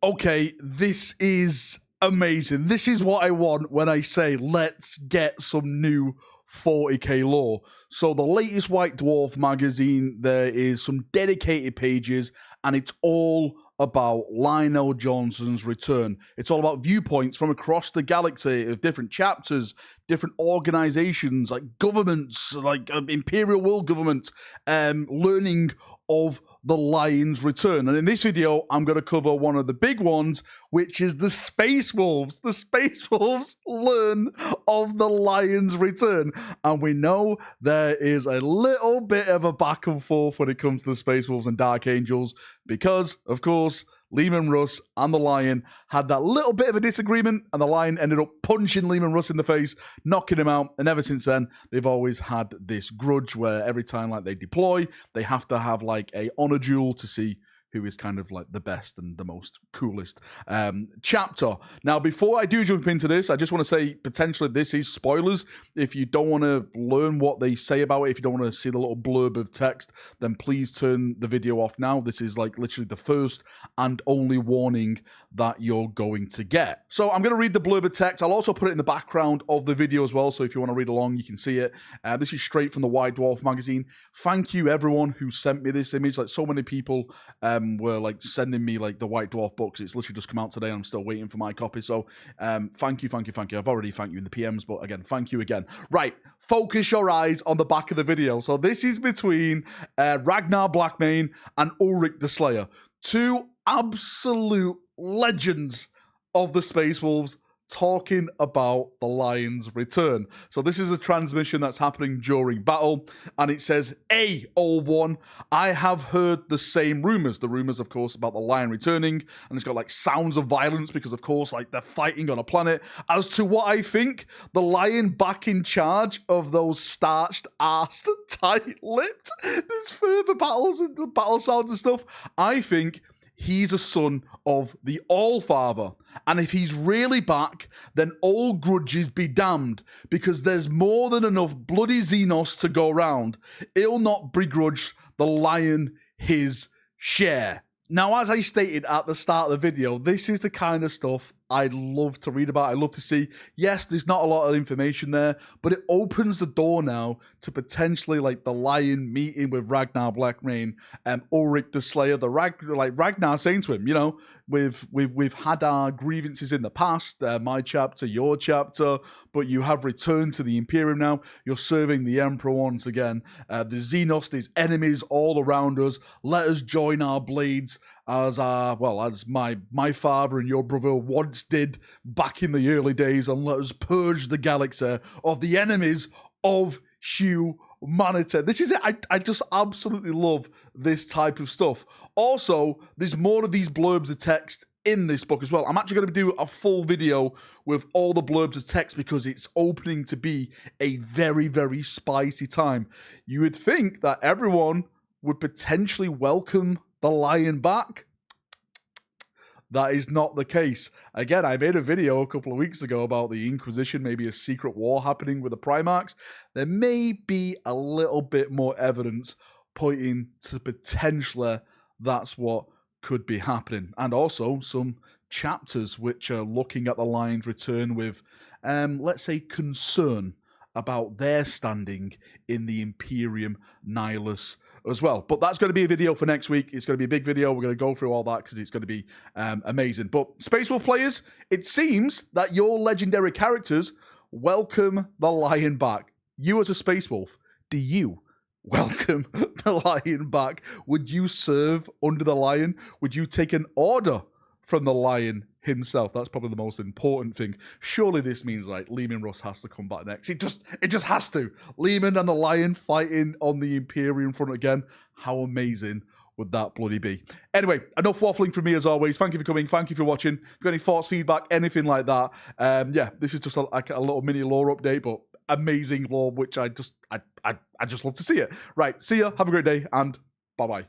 Okay, this is amazing. This is what I want when I say let's get some new 40k lore. So the latest White Dwarf magazine, there is some dedicated pages, and it's all about Lionel Johnson's return. It's all about viewpoints from across the galaxy of different chapters, different organizations, like governments, like Imperial World Government, learning of the Lion's return. And in this video, I'm going to cover one of the big ones, which is the Space Wolves. The Space Wolves learn of the Lion's return. And we know there is a little bit of a back and forth when it comes to the Space Wolves and Dark Angels, because, of course, Leman Russ and the Lion had that little bit of a disagreement, and the Lion ended up punching Leman Russ in the face, knocking him out. And ever since then, they've always had this grudge where every time like they deploy, they have to have like a honor duel to see who is kind of like the best and the most coolest chapter. Now, before I do jump into this, I just want to say potentially this is spoilers. If you don't want to learn what they say about it, if you don't want to see the little blurb of text, then please turn the video off now. This is like literally the first and only warning that you're going to get. So I'm going to read the blurb of text. I'll also put it in the background of the video as well, so if you want to read along, you can see it. This is straight from the White Dwarf magazine. Thank you everyone who sent me this image. Like so many people were like sending me like the White Dwarf books. It's literally just come out today. I'm still waiting for my copy. So thank you. I've already thanked you in the PMs, but again, thank you again. Right, focus your eyes on the back of the video. So this is between Ragnar Blackmane and Ulrich the Slayer, two absolute legends of the Space Wolves, talking about the Lion's return. So this is a transmission that's happening during battle, and it says, "Hey, old one, I have heard the same rumors." The rumors, of course, about the Lion returning, and it's got like sounds of violence because, of course, like they're fighting on a planet. As to what I think, the Lion back in charge of those starched-assed, tight-lipped, there's further battles and the battle sounds and stuff. I think he's a son of the All-Father. And if he's really back, then all grudges be damned, because there's more than enough bloody Xenos to go round. He'll not begrudge the Lion his share. Now, as I stated at the start of the video, this is the kind of stuff I love to read about. I love to see. Yes, there's not a lot of information there, but it opens the door now to potentially like the Lion meeting with Ragnar Blackmane and Ulrich the Slayer. Ragnar saying to him, you know, we've had our grievances in the past, my chapter, your chapter, but you have returned to the Imperium now. You're serving the Emperor once again. The Xenos, there's enemies all around us. Let us join our blades as my father and your brother once did back in the early days, and let us purge the galaxy of the enemies of humanity. This is it. I just absolutely love this type of stuff. Also, there's more of these blurbs of text in this book as well. I'm actually going to do a full video with all the blurbs of text because it's opening to be a very, very spicy time. You would think that everyone would potentially welcome the Lion back. That is not the case. Again, I made a video a couple of weeks ago about the Inquisition, maybe a secret war happening with the Primarchs. There may be a little bit more evidence pointing to potentially that's what could be happening. And also some chapters which are looking at the Lion's return with, let's say, concern about their standing in the Imperium Nihilus as well. But that's going to be a video for next week. It's going to be a big video. We're going to go through all that because it's going to be amazing. But Space Wolf players, it seems that your legendary characters welcome the Lion back. You as a Space Wolf, do you welcome the Lion back? Would you serve under the Lion? Would you take an order from the Lion himself? That's probably the most important thing. Surely this means like Leman Russ has to come back next. It just has to. Leman and the Lion fighting on the Imperium front again. How amazing would that bloody be? Anyway, enough waffling from me as always. Thank you for coming. Thank you for watching. If you've got any thoughts, feedback, anything like that, yeah, this is just a little mini lore update, but amazing lore, which I just love to see it. Right, see ya. Have a great day, and bye-bye.